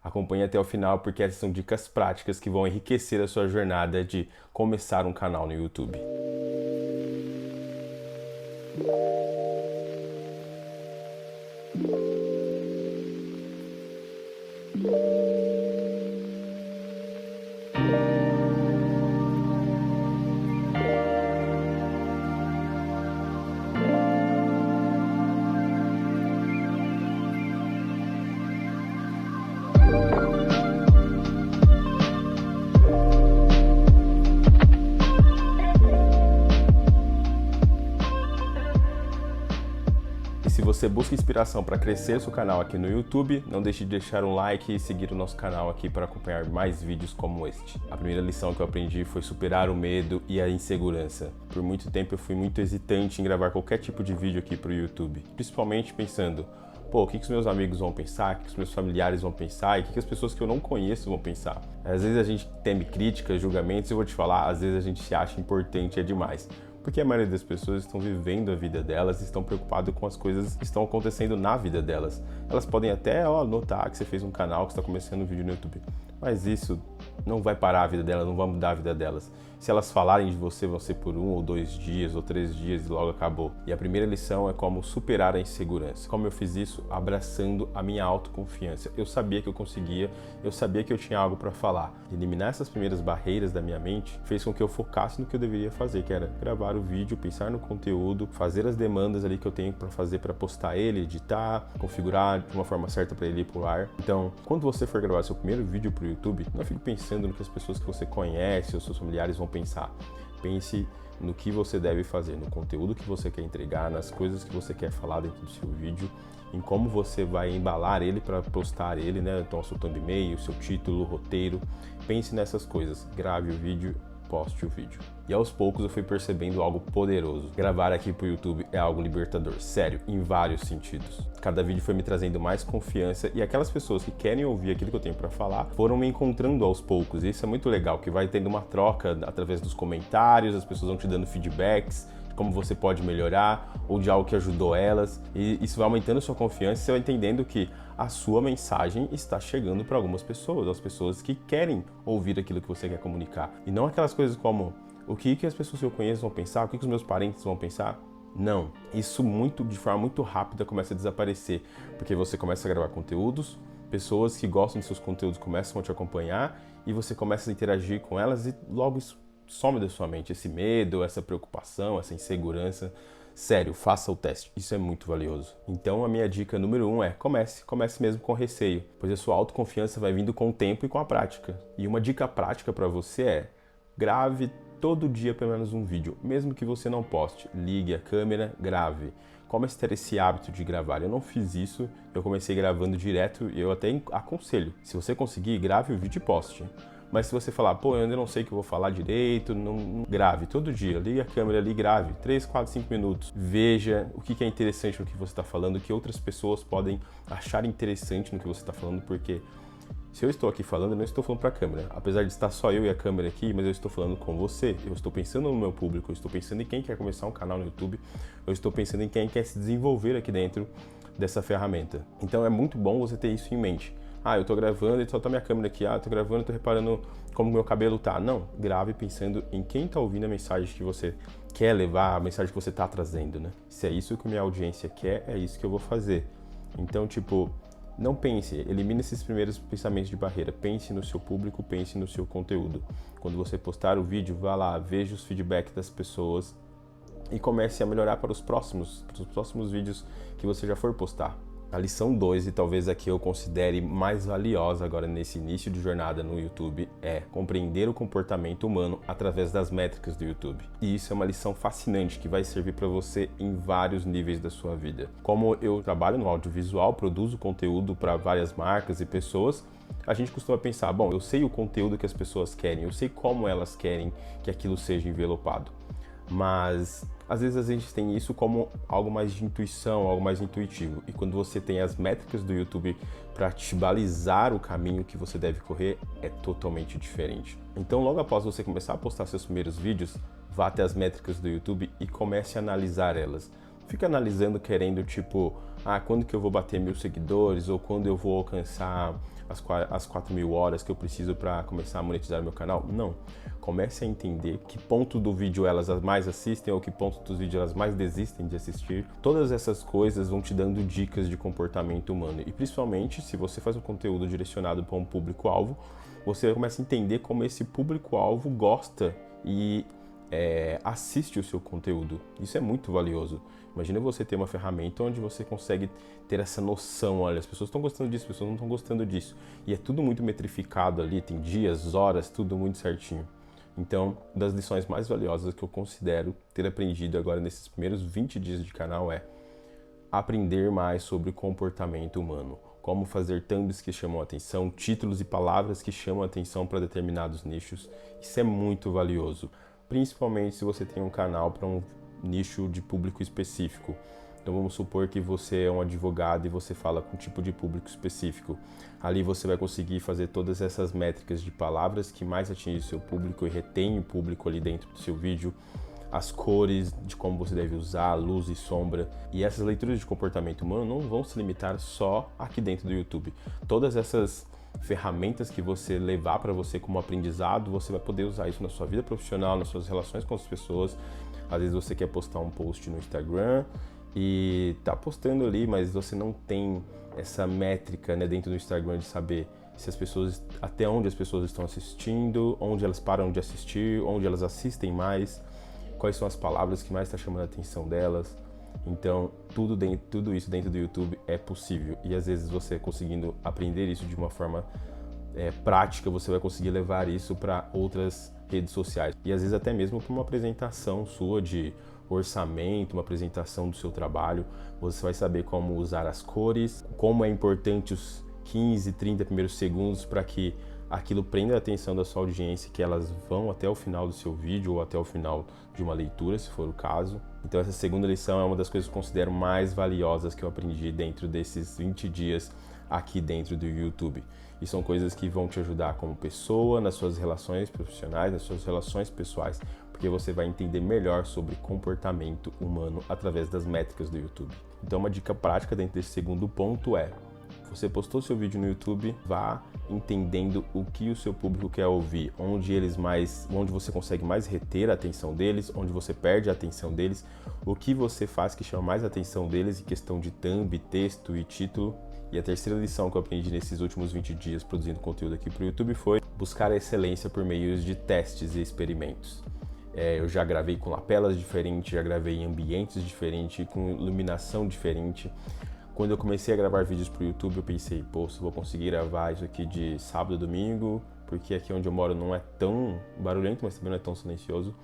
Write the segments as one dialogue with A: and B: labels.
A: Acompanhe até o final porque essas são dicas práticas que vão enriquecer a sua jornada de começar um canal no YouTube. E se você busca inspiração para crescer seu canal aqui no YouTube, não deixe de deixar um like e seguir o nosso canal aqui para acompanhar mais vídeos como este. A primeira lição que eu aprendi foi superar o medo e a insegurança. Por muito tempo eu fui muito hesitante em gravar qualquer tipo de vídeo aqui para o YouTube, principalmente pensando, pô, o que os meus amigos vão pensar, o que os meus familiares vão pensar e o que as pessoas que eu não conheço vão pensar. Às vezes a gente teme críticas, julgamentos, e eu vou te falar, às vezes a gente se acha importante demais. Porque a maioria das pessoas estão vivendo a vida delas e estão preocupadas com as coisas que estão acontecendo na vida delas. Elas podem até notar que você fez um canal, que está começando um vídeo no YouTube, mas isso não vai parar a vida delas, não vai mudar a vida delas. Se elas falarem de você, vão ser por 1 ou 2 dias ou 3 dias e logo acabou. E a primeira lição é como superar a insegurança. Como eu fiz isso? Abraçando a minha autoconfiança. Eu sabia que eu conseguia, eu sabia que eu tinha algo para falar. Eliminar essas primeiras barreiras da minha mente fez com que eu focasse no que eu deveria fazer, que era gravar o vídeo, pensar no conteúdo, fazer as demandas ali que eu tenho para fazer para postar ele, editar, configurar de uma forma certa para ele ir pro ar. Então, quando você for gravar seu primeiro vídeo pro YouTube, não fique pensando no que as pessoas que você conhece ou seus familiares vão pensar. Pense no que você deve fazer, no conteúdo que você quer entregar, nas coisas que você quer falar dentro do seu vídeo, em como você vai embalar ele para postar ele, né? Então, o seu thumbnail, o seu título, o roteiro. Pense nessas coisas. Grave o vídeo, poste o vídeo. E aos poucos eu fui percebendo algo poderoso. Gravar aqui pro YouTube é algo libertador, sério, em vários sentidos. Cada vídeo foi me trazendo mais confiança e aquelas pessoas que querem ouvir aquilo que eu tenho para falar foram me encontrando aos poucos. E isso é muito legal, que vai tendo uma troca através dos comentários, as pessoas vão te dando feedbacks, como você pode melhorar ou de algo que ajudou elas, e isso vai aumentando sua confiança e você vai entendendo que a sua mensagem está chegando para algumas pessoas, as pessoas que querem ouvir aquilo que você quer comunicar. E não aquelas coisas como o que as pessoas que eu conheço vão pensar, o que os meus parentes vão pensar. Não, isso de forma muito rápida começa a desaparecer, porque você começa a gravar conteúdos, pessoas que gostam de seus conteúdos começam a te acompanhar e você começa a interagir com elas e logo isso some da sua mente, esse medo, essa preocupação, essa insegurança. Sério, faça o teste, isso é muito valioso. Então a minha dica número 1 é comece mesmo com receio, pois a sua autoconfiança vai vindo com o tempo e com a prática. E uma dica prática para você é, grave todo dia pelo menos um vídeo, mesmo que você não poste, ligue a câmera, grave. Comece a ter esse hábito de gravar. Eu não fiz isso, eu comecei gravando direto e eu até aconselho, se você conseguir, grave o vídeo e poste. Mas se você falar, pô, eu ainda não sei o que eu vou falar direito, não grave todo dia, ligue a câmera ali, grave, 3, 4, 5 minutos. Veja o que é interessante no que você está falando, o que outras pessoas podem achar interessante no que você está falando, porque se eu estou aqui falando, eu não estou falando para a câmera. Apesar de estar só eu e a câmera aqui, mas eu estou falando com você, eu estou pensando no meu público, eu estou pensando em quem quer começar um canal no YouTube, eu estou pensando em quem quer se desenvolver aqui dentro dessa ferramenta. Então é muito bom você ter isso em mente. Ah, eu tô gravando e só tá minha câmera aqui. Ah, eu tô gravando e tô reparando como meu cabelo tá. Não, grave pensando em quem tá ouvindo a mensagem que você quer levar, a mensagem que você tá trazendo, né? Se é isso que minha audiência quer, é isso que eu vou fazer. Então, tipo, não pense, elimine esses primeiros pensamentos de barreira. Pense no seu público, pense no seu conteúdo. Quando você postar o vídeo, vá lá, veja os feedbacks das pessoas e comece a melhorar para os próximos vídeos que você já for postar. A lição 2, e talvez a que eu considere mais valiosa agora nesse início de jornada no YouTube, é compreender o comportamento humano através das métricas do YouTube. E isso é uma lição fascinante que vai servir para você em vários níveis da sua vida. Como eu trabalho no audiovisual, produzo conteúdo para várias marcas e pessoas, a gente costuma pensar, bom, eu sei o conteúdo que as pessoas querem, eu sei como elas querem que aquilo seja envelopado. Mas às vezes a gente tem isso como algo mais de intuição, algo mais intuitivo. E quando você tem as métricas do YouTube para te balizar o caminho que você deve correr, é totalmente diferente. Então, logo após você começar a postar seus primeiros vídeos, vá até as métricas do YouTube e comece a analisar elas. Fica analisando querendo tipo, quando que eu vou bater 1000 seguidores ou quando eu vou alcançar as 4.000 horas que eu preciso para começar a monetizar meu canal. Não. Comece a entender que ponto do vídeo elas mais assistem ou que ponto dos vídeos elas mais desistem de assistir. Todas essas coisas vão te dando dicas de comportamento humano. E principalmente, se você faz um conteúdo direcionado para um público-alvo, você começa a entender como esse público-alvo gosta e assiste o seu conteúdo. Isso é muito valioso. Imagina você ter uma ferramenta onde você consegue ter essa noção, olha, as pessoas estão gostando disso, as pessoas não estão gostando disso. E é tudo muito metrificado ali, tem dias, horas, tudo muito certinho. Então, uma das lições mais valiosas que eu considero ter aprendido agora nesses primeiros 20 dias de canal é aprender mais sobre comportamento humano. Como fazer thumbs que chamam a atenção, títulos e palavras que chamam a atenção para determinados nichos. Isso é muito valioso. Principalmente se você tem um canal para um nicho de público específico. Então vamos supor que você é um advogado e você fala com um tipo de público específico. Ali você vai conseguir fazer todas essas métricas de palavras que mais atingem o seu público e retém o público ali dentro do seu vídeo, as cores, de como você deve usar, luz e sombra. E essas leituras de comportamento humano não vão se limitar só aqui dentro do YouTube. Todas essas ferramentas que você levar para você como aprendizado, você vai poder usar isso na sua vida profissional, nas suas relações com as pessoas. Às vezes você quer postar um post no Instagram e tá postando ali, mas você não tem essa métrica, né, dentro do Instagram de saber se as pessoas, até onde as pessoas estão assistindo, onde elas param de assistir, onde elas assistem mais, quais são as palavras que mais está chamando a atenção delas. Então, tudo isso dentro do YouTube é possível. E às vezes você conseguindo aprender isso de uma forma prática, você vai conseguir levar isso para outras redes sociais. E às vezes até mesmo para uma apresentação sua de orçamento, uma apresentação do seu trabalho. Você vai saber como usar as cores, como é importante os 15, 30 primeiros segundos para que aquilo prenda a atenção da sua audiência, que elas vão até o final do seu vídeo ou até o final de uma leitura, se for o caso. Então essa segunda lição é uma das coisas que eu considero mais valiosas que eu aprendi dentro desses 20 dias aqui dentro do YouTube. E são coisas que vão te ajudar como pessoa, nas suas relações profissionais, nas suas relações pessoais, porque você vai entender melhor sobre comportamento humano através das métricas do YouTube. Então uma dica prática dentro desse segundo ponto é: você postou seu vídeo no YouTube, vá entendendo o que o seu público quer ouvir, onde você consegue mais reter a atenção deles, onde você perde a atenção deles, o que você faz que chama mais a atenção deles em questão de thumb, texto e título. E a terceira lição que eu aprendi nesses últimos 20 dias produzindo conteúdo aqui para o YouTube foi buscar a excelência por meio de testes e experimentos. Eu já gravei com lapelas diferentes, já gravei em ambientes diferentes, com iluminação diferente. Quando eu comecei a gravar vídeos para o YouTube, eu pensei, pô, se eu vou conseguir gravar isso aqui de sábado e domingo, porque aqui onde eu moro não é tão barulhento, mas também não é tão silencioso.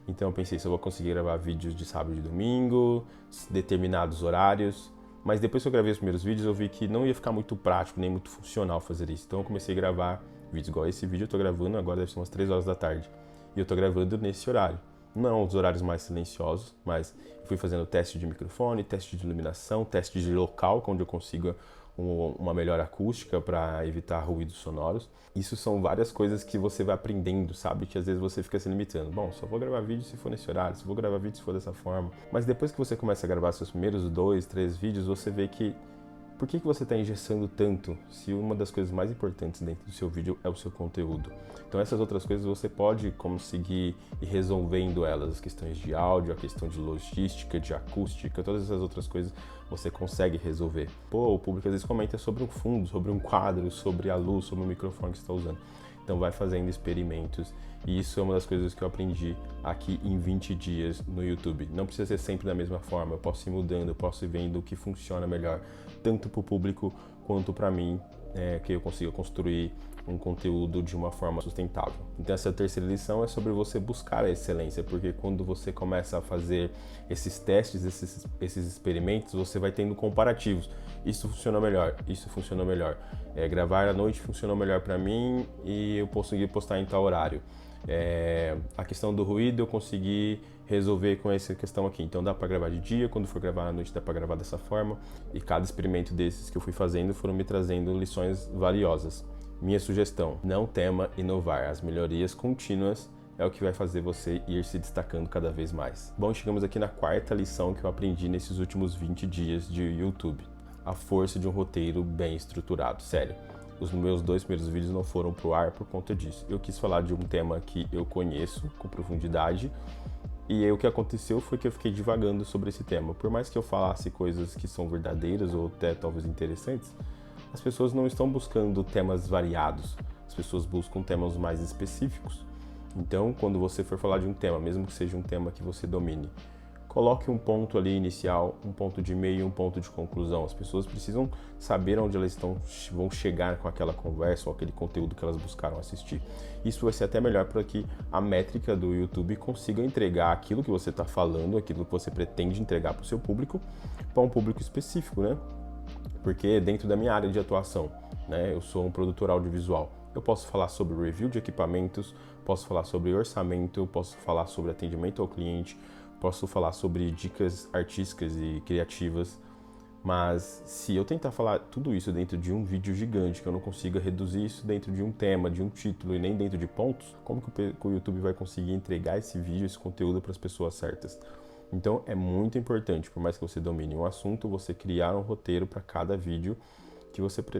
A: Então eu pensei, se eu vou conseguir gravar vídeos de sábado e domingo, determinados horários. Mas depois que eu gravei os primeiros vídeos, eu vi que não ia ficar muito prático, nem muito funcional fazer isso. Então eu comecei a gravar vídeos igual esse vídeo, eu tô gravando, agora deve ser umas 3 horas da tarde. E eu tô gravando nesse horário. Não os horários mais silenciosos, mas fui fazendo teste de microfone, teste de iluminação, teste de local, onde eu consiga uma melhor acústica para evitar ruídos sonoros. Isso são várias coisas que você vai aprendendo, sabe? Que às vezes você fica se limitando. Bom, só vou gravar vídeo se for nesse horário, só vou gravar vídeo se for dessa forma. Mas depois que você começa a gravar seus primeiros 2, 3 vídeos, você vê que por que você está engessando tanto se uma das coisas mais importantes dentro do seu vídeo é o seu conteúdo? Então essas outras coisas você pode conseguir ir resolvendo elas, as questões de áudio, a questão de logística, de acústica, todas essas outras coisas você consegue resolver. Pô, o público às vezes comenta sobre um fundo, sobre um quadro, sobre a luz, sobre o microfone que você está usando. Então vai fazendo experimentos e isso é uma das coisas que eu aprendi aqui em 20 dias no YouTube. Não precisa ser sempre da mesma forma, eu posso ir mudando, eu posso ir vendo o que funciona melhor, tanto para o público quanto para mim, que eu consiga construir um conteúdo de uma forma sustentável. Então essa terceira lição é sobre você buscar a excelência, porque quando você começa a fazer esses testes, esses experimentos, você vai tendo comparativos. Isso funcionou melhor, isso funcionou melhor. Gravar à noite funcionou melhor para mim e eu consegui postar em tal horário. A questão do ruído eu consegui resolver com essa questão aqui. Então dá para gravar de dia, quando for gravar à noite dá para gravar dessa forma. E cada experimento desses que eu fui fazendo foram me trazendo lições valiosas. Minha sugestão, não tema inovar. As melhorias contínuas é o que vai fazer você ir se destacando cada vez mais. Bom, chegamos aqui na quarta lição que eu aprendi nesses últimos 20 dias de YouTube. A força de um roteiro bem estruturado. Sério, os meus 2 primeiros vídeos não foram pro ar por conta disso. Eu quis falar de um tema que eu conheço com profundidade, e aí o que aconteceu foi que eu fiquei divagando sobre esse tema. Por mais que eu falasse coisas que são verdadeiras ou até talvez interessantes, as pessoas não estão buscando temas variados, as pessoas buscam temas mais específicos. Então, quando você for falar de um tema, mesmo que seja um tema que você domine, coloque um ponto ali inicial, um ponto de meio e um ponto de conclusão. As pessoas precisam saber onde elas vão chegar com aquela conversa ou aquele conteúdo que elas buscaram assistir. Isso vai ser até melhor para que a métrica do YouTube consiga entregar aquilo que você está falando, aquilo que você pretende entregar para o seu público, para um público específico, né? Porque dentro da minha área de atuação, né, eu sou um produtor audiovisual. Eu posso falar sobre review de equipamentos, posso falar sobre orçamento, posso falar sobre atendimento ao cliente, posso falar sobre dicas artísticas e criativas, mas se eu tentar falar tudo isso dentro de um vídeo gigante, que eu não consiga reduzir isso dentro de um tema, de um título e nem dentro de pontos, como que o YouTube vai conseguir entregar esse vídeo, esse conteúdo para as pessoas certas? Então é muito importante, por mais que você domine um assunto, você criar um roteiro para cada vídeo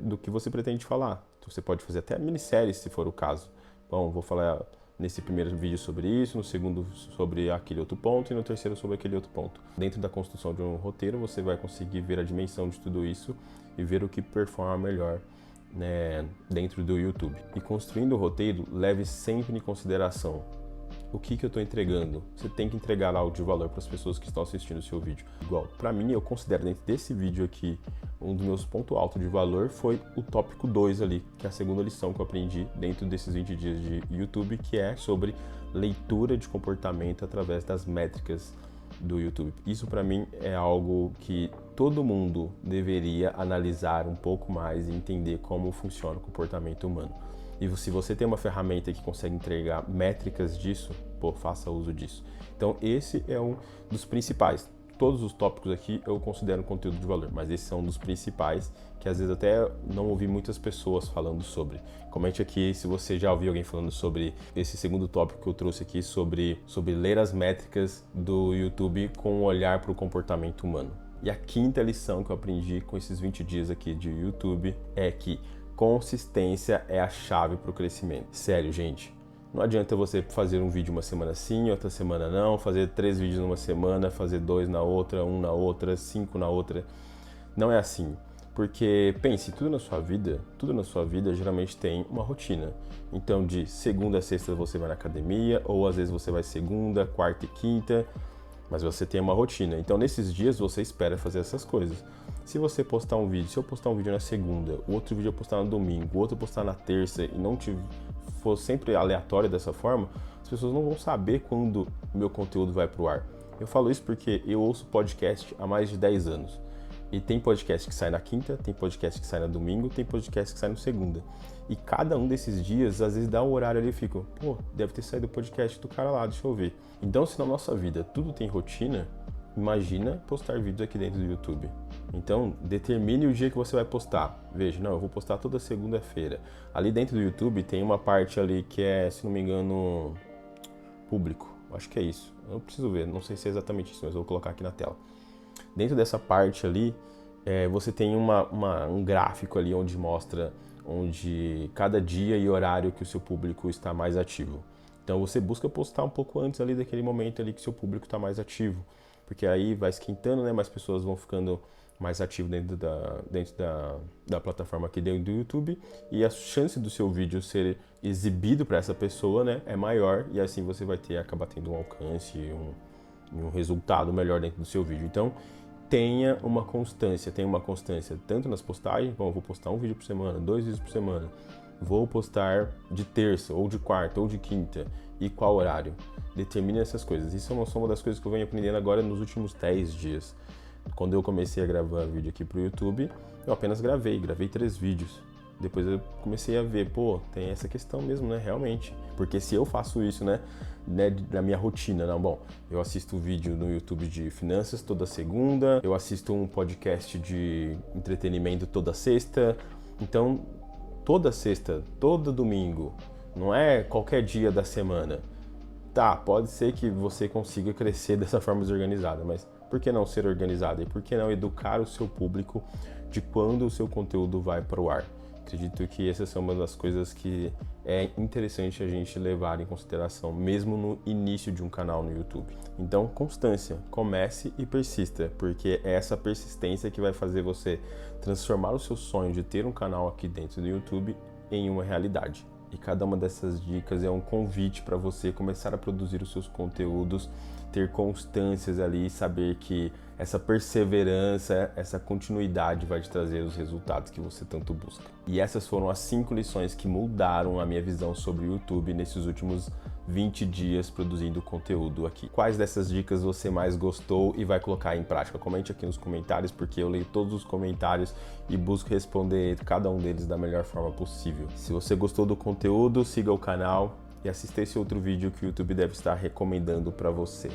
A: do que você pretende falar. Então, você pode fazer até minisséries, se for o caso. Bom, vou falar nesse primeiro vídeo sobre isso, no segundo sobre aquele outro ponto e no terceiro sobre aquele outro ponto. Dentro da construção de um roteiro, você vai conseguir ver a dimensão de tudo isso e ver o que performa melhor, né, dentro do YouTube. E construindo o roteiro, leve sempre em consideração o que eu estou entregando. Você tem que entregar algo de valor para as pessoas que estão assistindo o seu vídeo. Igual, para mim, eu considero dentro desse vídeo aqui, um dos meus pontos altos de valor foi o tópico 2 ali, que é a segunda lição que eu aprendi dentro desses 20 dias de YouTube, que é sobre leitura de comportamento através das métricas do YouTube. Isso para mim é algo que todo mundo deveria analisar um pouco mais e entender como funciona o comportamento humano. E se você tem uma ferramenta que consegue entregar métricas disso, pô, faça uso disso. Então esse é um dos principais. Todos os tópicos aqui eu considero conteúdo de valor, mas esses são um dos principais que às vezes até não ouvi muitas pessoas falando sobre. Comente aqui se você já ouviu alguém falando sobre esse segundo tópico que eu trouxe aqui, sobre ler as métricas do YouTube com um olhar para o comportamento humano. E a quinta lição que eu aprendi com esses 20 dias aqui de YouTube é que consistência é a chave para o crescimento. Sério, gente. Não adianta você fazer um vídeo uma semana sim, outra semana não, fazer 3 vídeos numa semana, fazer 2 na outra, 1 na outra, 5 na outra. Não é assim. Porque, pense, tudo na sua vida geralmente tem uma rotina. Então, de segunda a sexta você vai na academia, ou às vezes você vai segunda, quarta e quinta, mas você tem uma rotina. Então, nesses dias você espera fazer essas coisas. Se você postar um vídeo, se eu postar um vídeo na segunda, o outro vídeo eu postar no domingo, o outro eu postar na terça e não for sempre aleatório dessa forma, as pessoas não vão saber quando o meu conteúdo vai pro ar. Eu falo isso porque eu ouço podcast há mais de 10 anos. E tem podcast que sai na quinta, tem podcast que sai no domingo, tem podcast que sai no segunda. E cada um desses dias, às vezes dá um horário ali e fica, pô, deve ter saído o podcast do cara lá, deixa eu ver. Então, se na nossa vida tudo tem rotina, imagina postar vídeos aqui dentro do YouTube. Então, determine o dia que você vai postar. Veja, não, eu vou postar toda segunda-feira. Ali dentro do YouTube tem uma parte ali que é, se não me engano, público. Acho que é isso. Eu não preciso ver, não sei se é exatamente isso, mas eu vou colocar aqui na tela. Dentro dessa parte ali, você tem um gráfico ali onde mostra cada dia e horário que o seu público está mais ativo. Então você busca postar um pouco antes ali daquele momento ali que seu público está mais ativo, porque aí vai esquentando, né? Mais pessoas vão ficando mais ativas dentro da plataforma aqui dentro do YouTube, e a chance do seu vídeo ser exibido para essa pessoa, né, é maior, e assim você vai acabar tendo um alcance e um resultado melhor dentro do seu vídeo. Então tenha uma constância tanto nas postagens. Bom, eu vou postar um vídeo por semana, 2 vídeos por semana, vou postar de terça, ou de quarta, ou de quinta, e qual horário. Determine essas coisas. Isso é uma das coisas que eu venho aprendendo agora nos últimos 10 dias. Quando eu comecei a gravar vídeo aqui pro YouTube, eu apenas gravei 3 vídeos. Depois eu comecei a ver, pô, tem essa questão mesmo, né, realmente. Porque se eu faço isso, né, na minha rotina, não, bom, eu assisto vídeo no YouTube de finanças toda segunda, eu assisto um podcast de entretenimento toda sexta, então toda sexta, todo domingo, não é qualquer dia da semana. Tá, pode ser que você consiga crescer dessa forma desorganizada, mas por que não ser organizado? E por que não educar o seu público de quando o seu conteúdo vai para o ar? Acredito que essas são uma das coisas que é interessante a gente levar em consideração, mesmo no início de um canal no YouTube. Então, constância, comece e persista, porque é essa persistência que vai fazer você transformar o seu sonho de ter um canal aqui dentro do YouTube em uma realidade. E cada uma dessas dicas é um convite para você começar a produzir os seus conteúdos, ter constâncias ali e saber que essa perseverança, essa continuidade vai te trazer os resultados que você tanto busca. E essas foram as 5 lições que mudaram a minha visão sobre o YouTube nesses últimos 20 dias produzindo conteúdo aqui. Quais dessas dicas você mais gostou e vai colocar em prática? Comente aqui nos comentários, porque eu leio todos os comentários e busco responder cada um deles da melhor forma possível. Se você gostou do conteúdo, siga o canal e assista esse outro vídeo que o YouTube deve estar recomendando para você.